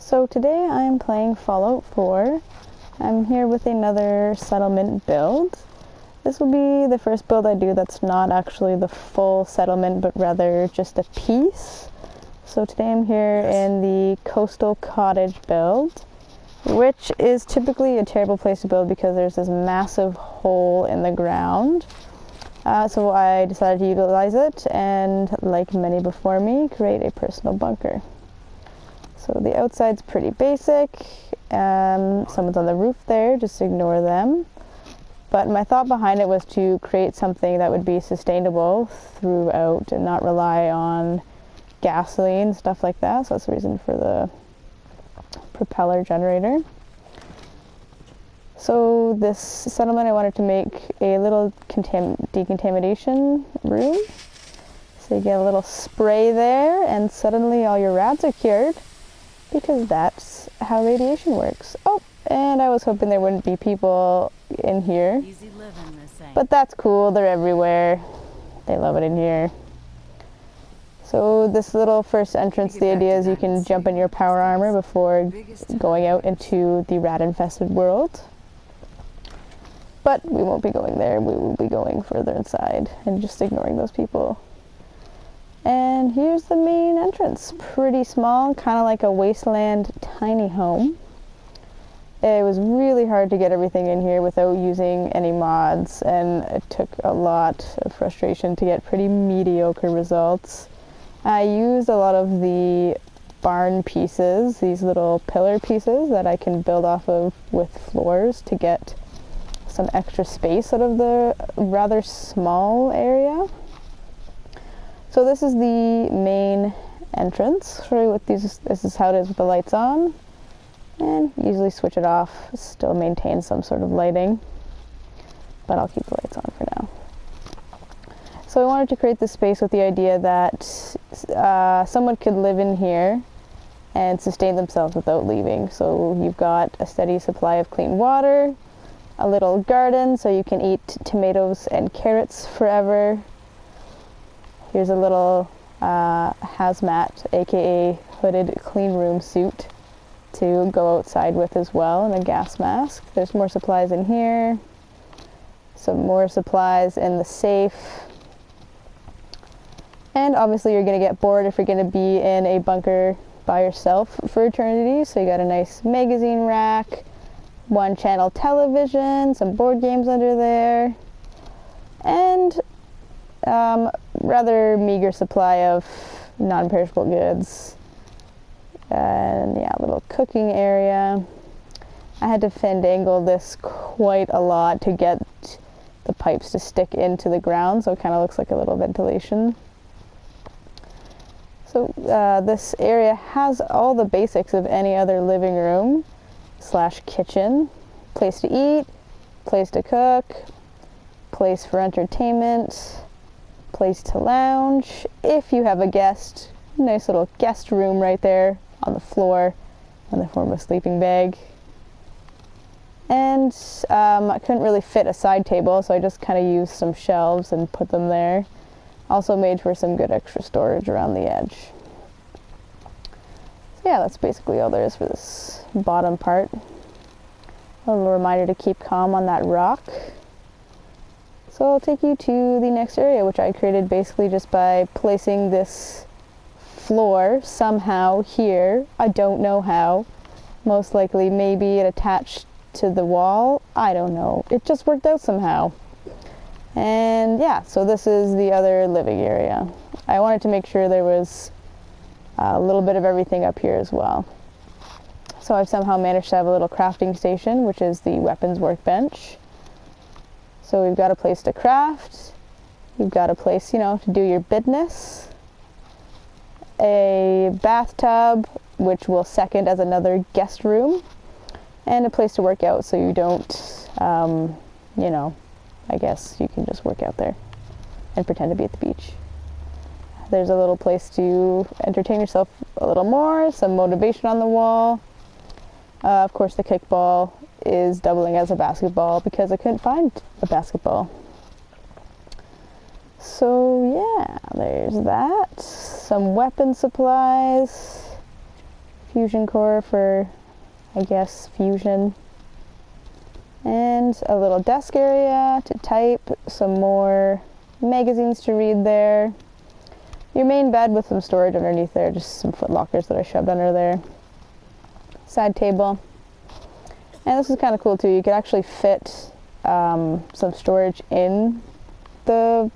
So today I'm playing Fallout 4. I'm here with another settlement build. This will be the first build I do that's not actually the full settlement, but rather just a piece. So today I'm here in the Coastal Cottage build, which is typically a terrible place to build because there's this massive hole in the ground. So I decided to utilize it and, like many before me, create a personal bunker. So the outside's pretty basic. Someone's on the roof there, just ignore them. But my thought behind it was to create something that would be sustainable throughout and not rely on gasoline, stuff like that. So that's the reason for the propeller generator. So this settlement, I wanted to make a little decontamination room. So you get a little spray there and suddenly all your rads are cured, because that's how radiation works. Oh, and I was hoping there wouldn't be people in here. Easy living, they say. But that's cool, they're everywhere. They love it in here. So this little first entrance, the idea is you can jump in your power armor before going out into the rat-infested world. But we won't be going there, we will be going further inside and just ignoring those people. And here's the main entrance. Pretty small, kind of like a wasteland tiny home. It was really hard to get everything in here without using any mods, and it took a lot of frustration to get pretty mediocre results. I used a lot of the barn pieces, these little pillar pieces that I can build off of with floors to get some extra space out of the rather small area. So this is the main entrance. Show you what this is how it is with the lights on, and usually switch it off. Still maintain some sort of lighting, but I'll keep the lights on for now. So I wanted to create this space with the idea that someone could live in here and sustain themselves without leaving. So you've got a steady supply of clean water, a little garden so you can eat tomatoes and carrots forever. Here's a little hazmat, aka hooded clean room suit to go outside with as well, and a gas mask. There's more supplies in here, some more supplies in the safe. And obviously you're going to get bored if you're going to be in a bunker by yourself for eternity, so you got a nice magazine rack, one channel television, some board games under there, and rather meager supply of non-perishable goods. And yeah, a little cooking area. I had to fandangle this quite a lot to get the pipes to stick into the ground, so it kind of looks like a little ventilation. So this area has all the basics of any other living room / kitchen. Place to eat, place to cook, place for entertainment, place to lounge. If you have a guest, nice little guest room right there on the floor in the form of a sleeping bag. And I couldn't really fit a side table, so I just kind of used some shelves and put them there. Also made for some good extra storage around the edge. So yeah, that's basically all there is for this bottom part. A little reminder to keep calm on that rock. So I'll take you to the next area, which I created basically just by placing this floor somehow here. I don't know how. Most likely maybe it attached to the wall. I don't know. It just worked out somehow. And yeah, so this is the other living area. I wanted to make sure there was a little bit of everything up here as well. So I've somehow managed to have a little crafting station, which is the weapons workbench. So we've got a place to craft, you've got a place, to do your business, a bathtub, which will second as another guest room, and a place to work out so you don't, I guess you can just work out there and pretend to be at the beach. There's a little place to entertain yourself a little more, some motivation on the wall. Of course, the kickball is doubling as a basketball because I couldn't find a basketball. So yeah, there's that. Some weapon supplies. If fusion core for, I guess, fusion. And a little desk area to type, some more magazines to read there. Your main bed with some storage underneath there, just some foot lockers that I shoved under there. Side table. And this is kind of cool too, you could actually fit some storage in the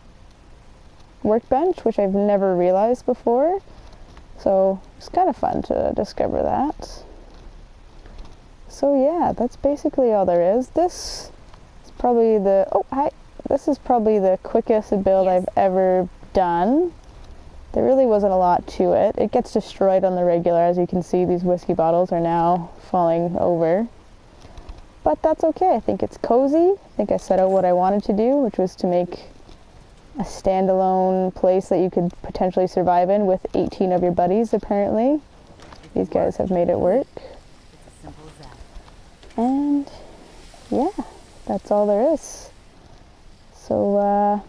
workbench, which I've never realized before. So it's kind of fun to discover that. So yeah, that's basically all there is. This is probably this is probably the quickest build I've ever done. There really wasn't a lot to it. It gets destroyed on the regular. As you can see, these whiskey bottles are now falling over. But that's okay. I think it's cozy. I think I set out what I wanted to do, which was to make a standalone place that you could potentially survive in with 18 of your buddies, apparently. These guys have made it work. And yeah, that's all there is. So,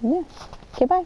yeah. Okay, bye.